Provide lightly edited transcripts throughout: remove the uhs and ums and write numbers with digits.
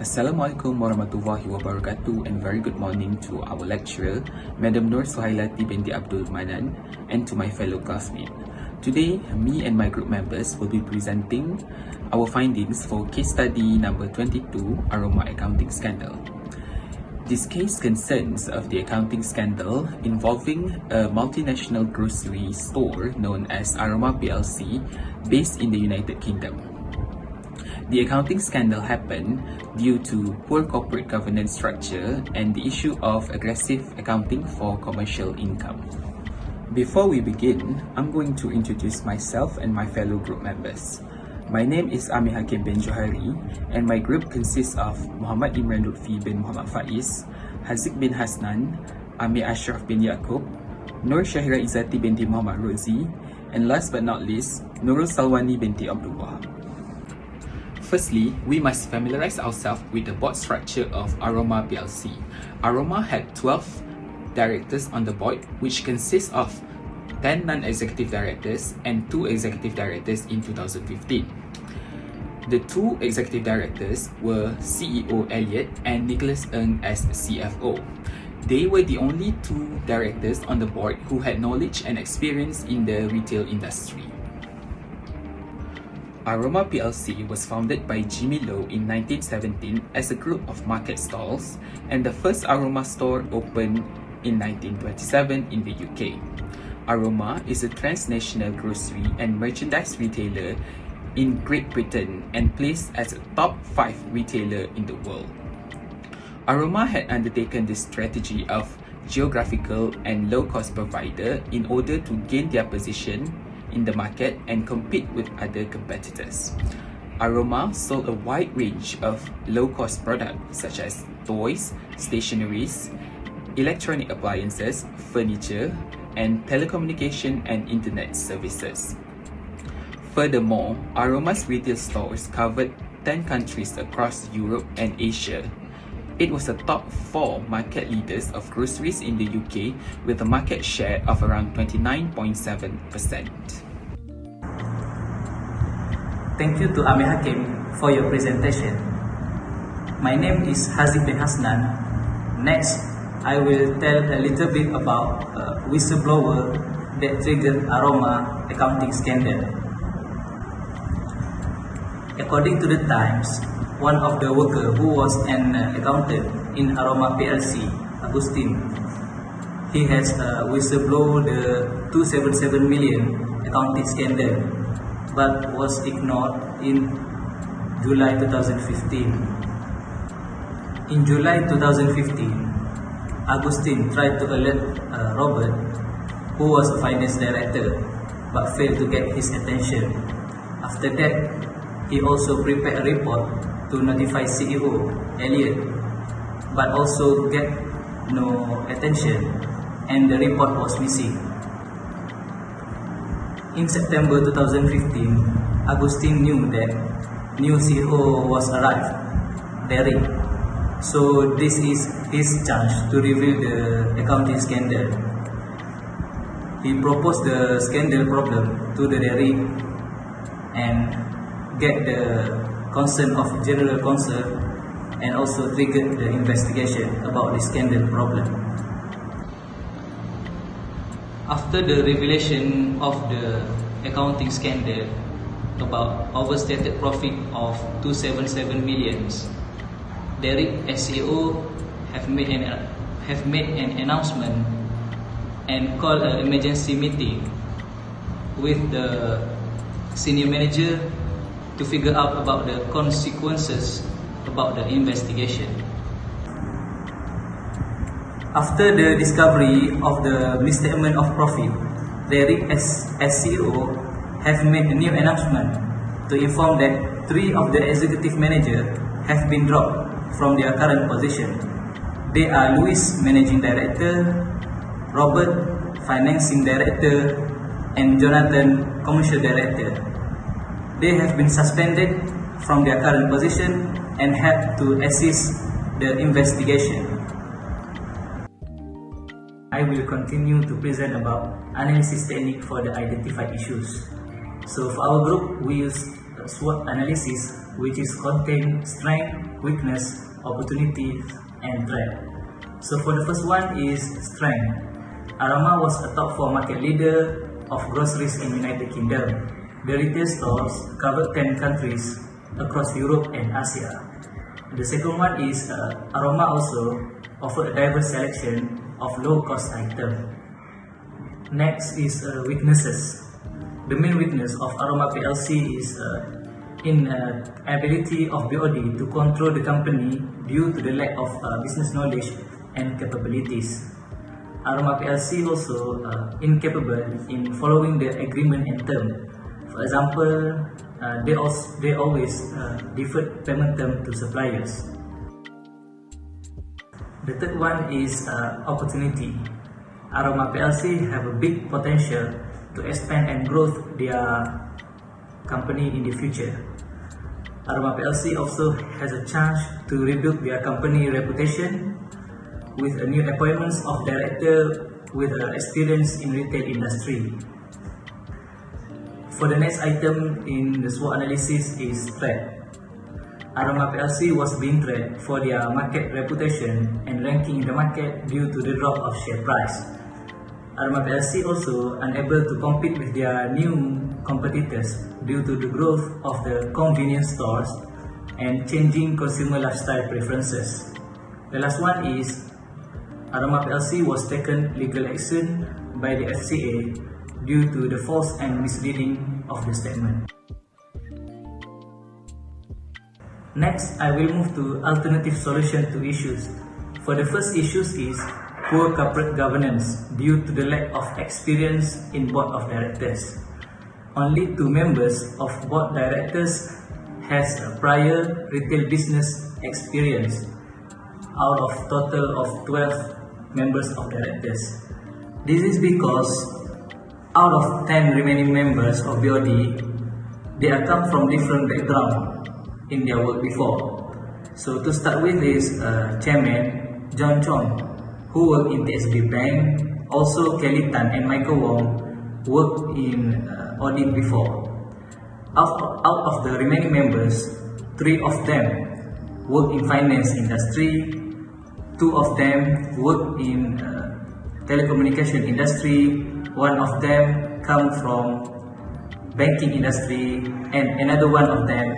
Assalamualaikum warahmatullahi wabarakatuh, and very good morning to our lecturer, Madam Nur Suhailati binti Abdul Manan, and to my fellow classmates. Today, me and my group members will be presenting our findings for case study number 22, Aroma Accounting Scandal. This case concerns of the accounting scandal involving a multinational grocery store known as Aroma PLC based in the United Kingdom. The accounting scandal happened due to poor corporate governance structure and the issue of aggressive accounting for commercial income. Before we begin, I'm going to introduce myself and my fellow group members. My name is Amir Hakim bin Johari, and my group consists of Muhammad Imran Lutfi bin Muhammad Faiz, Haziq bin Hasnan, Amir Ashraf bin Yaakob, Nur Syahira Izzati binti Muhammad Rozi, and last but not least, Nurul Salwani binti Abdullah. Firstly, we must familiarize ourselves with the board structure of Aroma PLC. Aroma had 12 directors on the board, which consists of 10 non-executive directors and 2 executive directors in 2015. The 2 executive directors were CEO Elliot and Nicholas Ng as CFO. They were the only 2 directors on the board who had knowledge and experience in the retail industry. Aroma PLC was founded by Jimmy Lowe in 1917 as a group of market stalls, and the first Aroma store opened in 1927 in the UK. Aroma is a transnational grocery and merchandise retailer in Great Britain and placed as a top 5 retailer in the world. Aroma had undertaken the strategy of geographical and low-cost provider in order to gain their position in the market and compete with other competitors. Aroma sold a wide range of low-cost products such as toys, stationeries, electronic appliances, furniture, and telecommunication and internet services. Furthermore, Aroma's retail stores covered 10 countries across Europe and Asia. It was a top 4 market leaders of groceries in the UK with a market share of around 29.7%. Thank you to Amir Hakim for your presentation. My name is Haziq bin Hasnan. Next, I will tell a little bit about a whistleblower that triggered Aroma accounting scandal. According to the Times, one of the workers who was an accountant in Aroma PLC, Agustin, he has whistleblown the 277 million accounting scandal, but was ignored in July 2015. In July 2015, Agustin tried to alert Robert, who was a finance director, but failed to get his attention. After that, he also prepared a report to notify CEO Elliot, but also get no attention, and the report was missing. In September 2015, Agustin knew that new CEO was arrived, Derek. So this is his chance to reveal the accounting scandal. He proposed the scandal problem to the Derek and get the concern of general counsel, and also triggered the investigation about the scandal problem. After the revelation of the accounting scandal about overstated profit of 277 millions, Derek as CEO have made an announcement and called an emergency meeting with the senior manager to figure out about the consequences about the investigation. After the discovery of the misstatement of profit, Derek as CEO have made a new announcement to inform that 3 of the executive managers have been dropped from their current position. They are Louis, Managing Director, Robert, Financing Director, and Jonathan, Commercial Director. They have been suspended from their current position and have to assist the investigation. I will continue to present about analysis technique for the identified issues. So for our group, we use SWOT analysis, which is contain strength, weakness, opportunity, and threat. So for the first one is strength. Aroma was a top 4 market leader of groceries in United Kingdom. The retail stores covered 10 countries across Europe and Asia. The second one is Aroma also offered a diverse selection of low-cost items. Next is weaknesses. The main weakness of Aroma PLC is inability of BOD to control the company due to the lack of business knowledge and capabilities. Aroma PLC also incapable in following the agreement and term. For example, they always deferred payment term to suppliers. The third one is opportunity. Aroma PLC have a big potential to expand and grow their company in the future. Aroma PLC also has a chance to rebuild their company reputation with a new appointments of director with experience in retail industry. For the next item in the SWOT analysis is threat. Aroma PLC was being threatened for their market reputation and ranking in the market due to the drop of share price. Aroma PLC also unable to compete with their new competitors due to the growth of the convenience stores and changing consumer lifestyle preferences. The last one is Aroma PLC was taken legal action by the FCA due to the false and misleading of the statement. Next, I will move to alternative solution to issues. For the first issues is poor corporate governance due to the lack of experience in board of directors. Only 2 members of board directors has a prior retail business experience out of total of 12 members of directors. This is because out of 10 remaining members of BOD, they are come from different background in their work before. So to start with is Chairman John Chong, who worked in TSB Bank. Also Kelly Tan and Michael Wong worked in audit before. Out of the remaining members, 3 of them work in finance industry, 2 of them work in telecommunication industry, 1 of them come from banking industry, and another 1 of them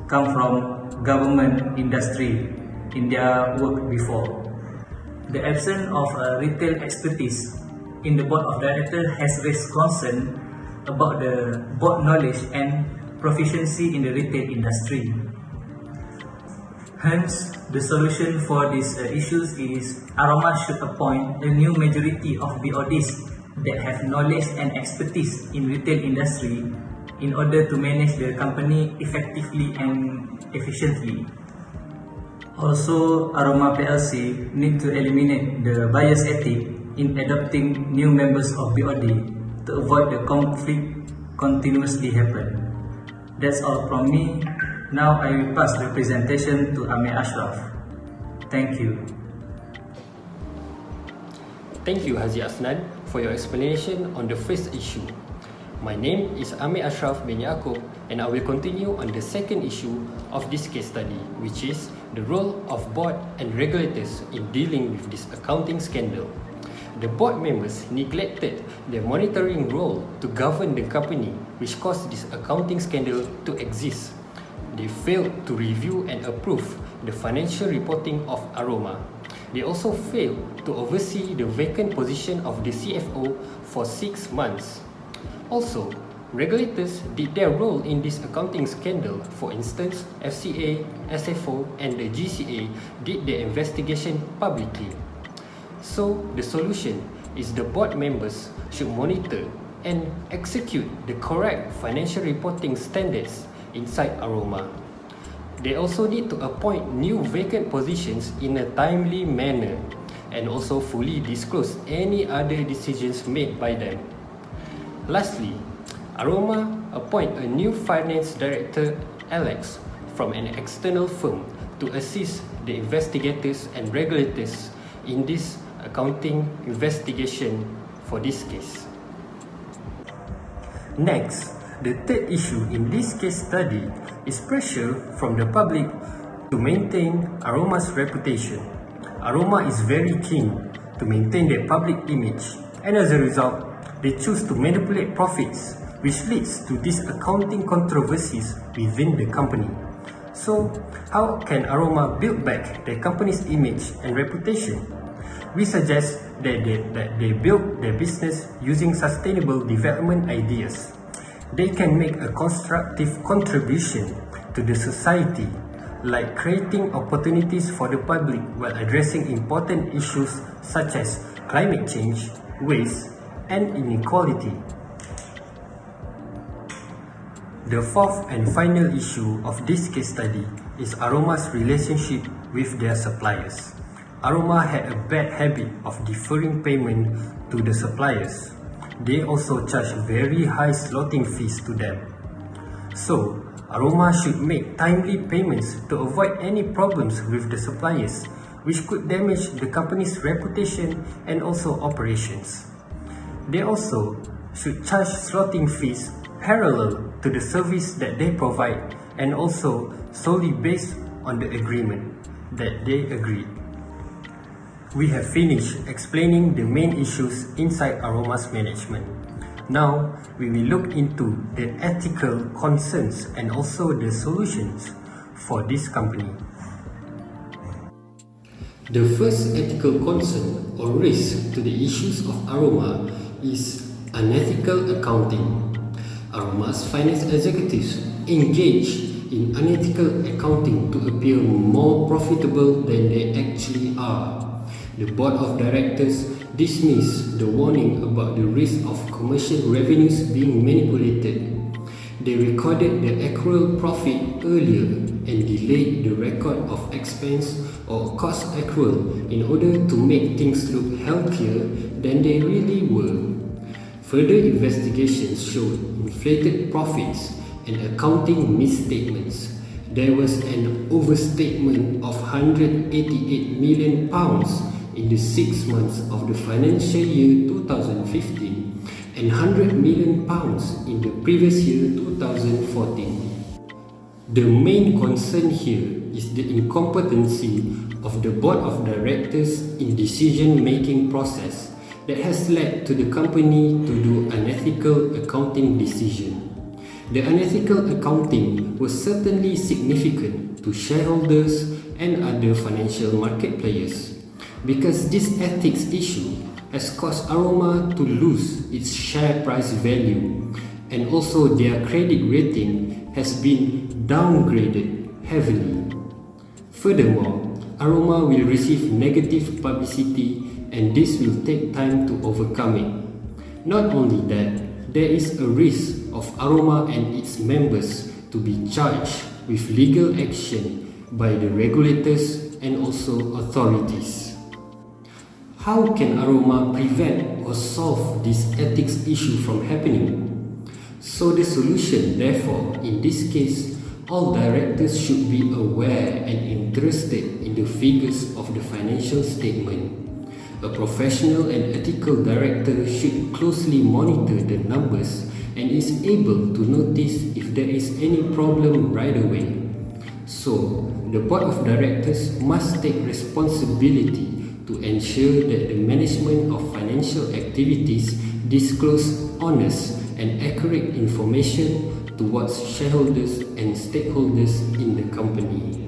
come from government industry in their work before. The absence of retail expertise in the board of directors has raised concern about the board knowledge and proficiency in the retail industry. Hence, the solution for these issues is Aroma should appoint a new majority of BODs that have knowledge and expertise in retail industry in order to manage the company effectively and efficiently. Also, Aroma PLC need to eliminate the bias ethic in adopting new members of BOD to avoid the conflict continuously happen. That's all from me. Now I will pass the presentation to Amir Ashraf. Thank you. Thank you, Haji Afnan, for your explanation on the first issue. My name is Amir Ashraf bin Yaakob, and I will continue on the second issue of this case study, which is the role of board and regulators in dealing with this accounting scandal. The board members neglected their monitoring role to govern the company, which caused this accounting scandal to exist. They failed to review and approve the financial reporting of Aroma. They also failed to oversee the vacant position of the CFO for 6 months. Also, regulators did their role in this accounting scandal. For instance, FCA, SFO, and the GCA did their investigation publicly. So, the solution is the board members should monitor and execute the correct financial reporting standards inside Aroma. They also need to appoint new vacant positions in a timely manner and also fully disclose any other decisions made by them. Lastly, Aroma appoint a new finance director, Alex, from an external firm to assist the investigators and regulators in this accounting investigation for this case. Next, The third issue in this case study is pressure from the public to maintain Aroma's reputation. Aroma is very keen to maintain their public image, and as a result, they choose to manipulate profits, which leads to these accounting controversies within the company. So, how can Aroma build back their company's image and reputation? We suggest that they build their business using sustainable development ideas. They can make a constructive contribution to the society, like creating opportunities for the public while addressing important issues such as climate change, waste, and inequality. The fourth and final issue of this case study is Aroma's relationship with their suppliers. Aroma had a bad habit of deferring payment to the suppliers. They also charge very high slotting fees to them. So, Aroma should make timely payments to avoid any problems with the suppliers, which could damage the company's reputation and also operations. They also should charge slotting fees parallel to the service that they provide and also solely based on the agreement that they agreed. We have finished explaining the main issues inside Aroma's management. Now, we will look into the ethical concerns and also the solutions for this company. The first ethical concern or risk to the issues of Aroma is unethical accounting. Aroma's finance executives engage in unethical accounting to appear more profitable than they actually are. The board of directors dismissed the warning about the risk of commercial revenues being manipulated. They recorded the accrual profit earlier and delayed the record of expense or cost accrual in order to make things look healthier than they really were. Further investigations showed inflated profits and accounting misstatements. There was an overstatement of £188 million in the 6 months of the financial year 2015 and £100 million in the previous year 2014. The main concern here is the incompetency of the board of directors in decision-making process that has led to the company to do unethical accounting decision. The unethical accounting was certainly significant to shareholders and other financial market players, because this ethics issue has caused Aroma to lose its share price value, and also their credit rating has been downgraded heavily. Furthermore, Aroma will receive negative publicity, and this will take time to overcome it. Not only that, there is a risk of Aroma and its members to be charged with legal action by the regulators and also authorities. How can Aroma prevent or solve this ethics issue from happening? So the solution, therefore, in this case, all directors should be aware and interested in the figures of the financial statement. A professional and ethical director should closely monitor the numbers and is able to notice if there is any problem right away. So, the board of directors must take responsibility to ensure that the management of financial activities disclose honest and accurate information towards shareholders and stakeholders in the company.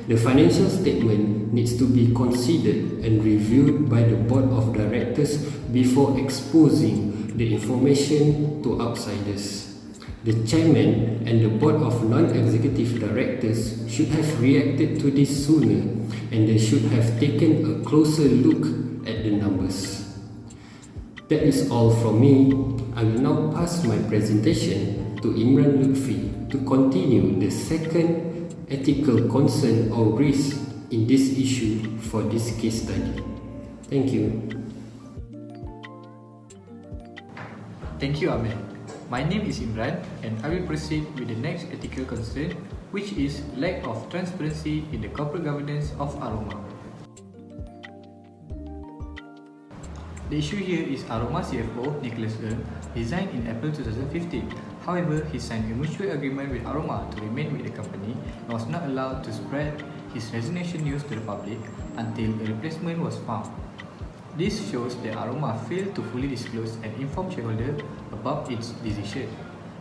The financial statement needs to be considered and reviewed by the board of directors before exposing the information to outsiders. The chairman and the board of non-executive directors should have reacted to this sooner, and they should have taken a closer look at the numbers. That is all from me. I will now pass my presentation to Imran Lutfi to continue the second ethical concern or risk in this issue for this case study. Thank you. Thank you, Ahmed. My name is Imran, and I will proceed with the next ethical concern, which is lack of transparency in the corporate governance of Aroma. The issue here is Aroma CFO Nicholas Ng resigned in April 2015 However, he signed a mutual agreement with Aroma to remain with the company and was not allowed to spread his resignation news to the public until a replacement was found. This shows that Aroma failed to fully disclose and inform shareholders about its decision.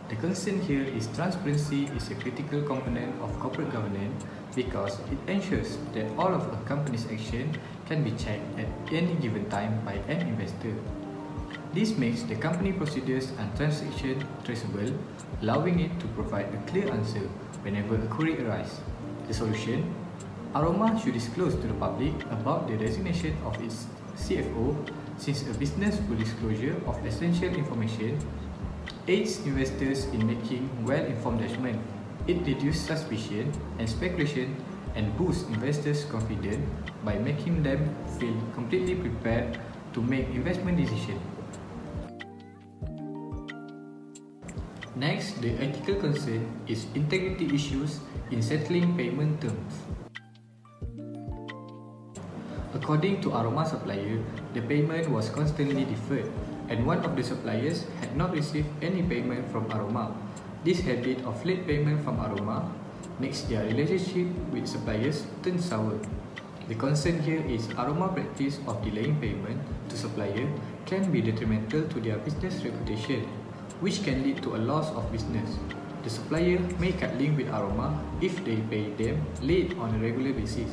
The concern here is transparency is a critical component of corporate governance because it ensures that all of a company's action can be checked at any given time by an investor. This makes the company procedures and transactions traceable, allowing it to provide a clear answer whenever a query arises. The solution: Aroma should disclose to the public about the resignation of its CFO, since a business full disclosure of essential information aids investors in making well-informed judgment. It reduces suspicion and speculation and boosts investors' confidence by making them feel completely prepared to make investment decisions. Next, the ethical concern is integrity issues in settling payment terms. According to Aroma supplier, the payment was constantly deferred, and one of the suppliers had not received any payment from Aroma. This habit of late payment from Aroma makes their relationship with suppliers turn sour. The concern here is Aroma practice of delaying payment to supplier can be detrimental to their business reputation, which can lead to a loss of business. The supplier may cut link with Aroma if they pay them late on a regular basis.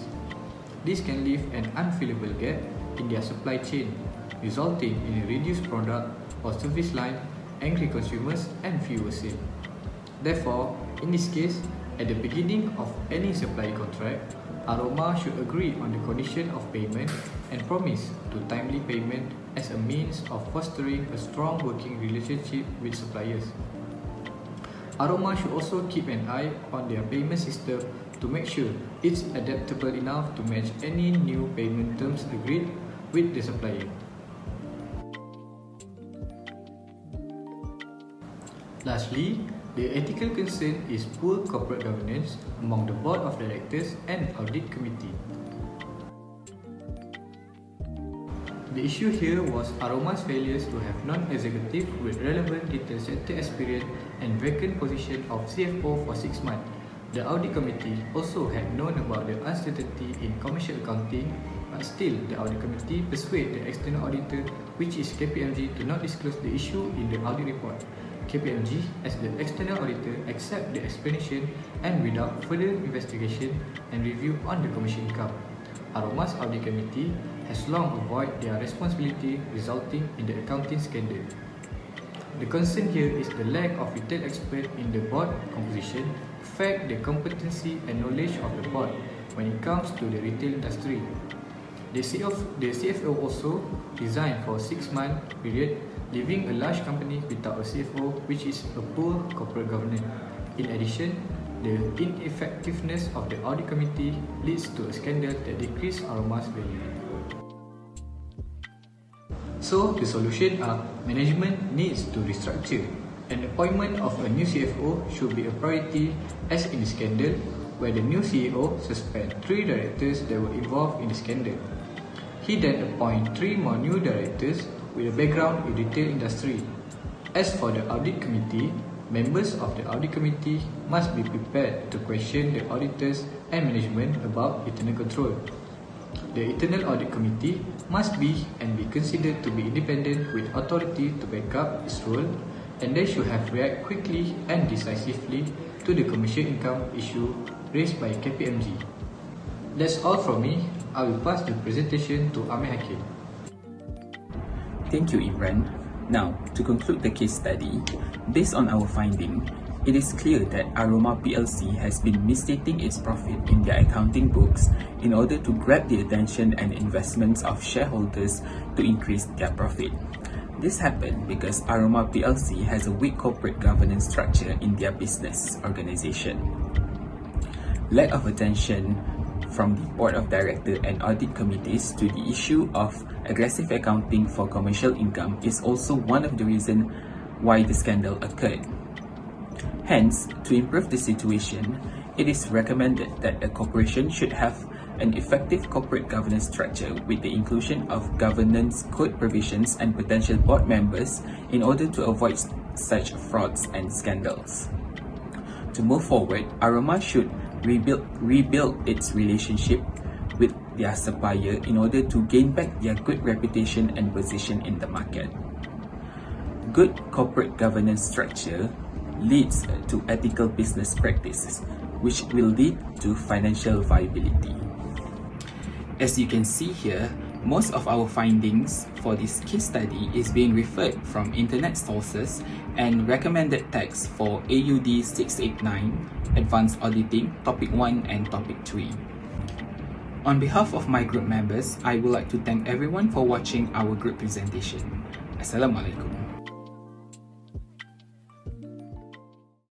This can leave an unfillable gap in their supply chain, resulting in a reduced product or service line, angry consumers, and fewer sales. Therefore, in this case, at the beginning of any supply contract, Aroma should agree on the condition of payment and promise to timely payment as a means of fostering a strong working relationship with suppliers. Aroma should also keep an eye on their payment system to make sure it's adaptable enough to match any new payment terms agreed with the supplier. Lastly, the ethical concern is poor corporate governance among the board of directors and audit committee. The issue here was Aroma's failures to have non-executive with relevant retail sector experience and vacant position of CFO for 6 months. The audit committee also had known about the uncertainty in commercial accounting, but still the audit committee persuaded the external auditor, which is KPMG, to not disclose the issue in the audit report. KPMG, as the external auditor, accept the explanation and without further investigation and review on the commercial income. Aroma's audit committee has long avoided their responsibility, resulting in the accounting scandal. The concern here is the lack of retail expert in the board composition affect the competency and knowledge of the board when it comes to the retail industry. The CFO also resigned for a 6-month period, leaving a large company without a CFO, which is a poor corporate governance. In addition, the ineffectiveness of the audit committee leads to a scandal that decreases Aroma's value. So, the solution are management needs to restructure. An appointment of a new CFO should be a priority, as in the scandal, where the new CEO suspended 3 directors that were involved in the scandal. He then appointed 3 more new directors with a background in retail industry. As for the audit committee, members of the audit committee must be prepared to question the auditors and management about internal control. The internal audit committee must be and be considered to be independent with authority to back up its role, and they should have react quickly and decisively to the commercial income issue raised by KPMG. That's all from me. I will pass the presentation to Amir Hakim. Thank you, Imran. Now, to conclude the case study, based on our finding, it is clear that Aroma PLC has been misstating its profit in their accounting books in order to grab the attention and investments of shareholders to increase their profit. This happened because Aroma PLC has a weak corporate governance structure in their business organization. Lack of attention from the board of directors and audit committees to the issue of aggressive accounting for commercial income is also one of the reasons why the scandal occurred. Hence, to improve the situation, it is recommended that a corporation should have an effective corporate governance structure with the inclusion of governance code provisions and potential board members in order to avoid such frauds and scandals. To move forward, Aroma should rebuild its relationship with their supplier in order to gain back their good reputation and position in the market. Good corporate governance structure leads to ethical business practices, which will lead to financial viability. As you can see here, most of our findings for this case study is being referred from internet sources and recommended texts for AUD 689, Advanced Auditing, Topic 1 and Topic 3. On behalf of my group members, I would like to thank everyone for watching our group presentation. Assalamualaikum.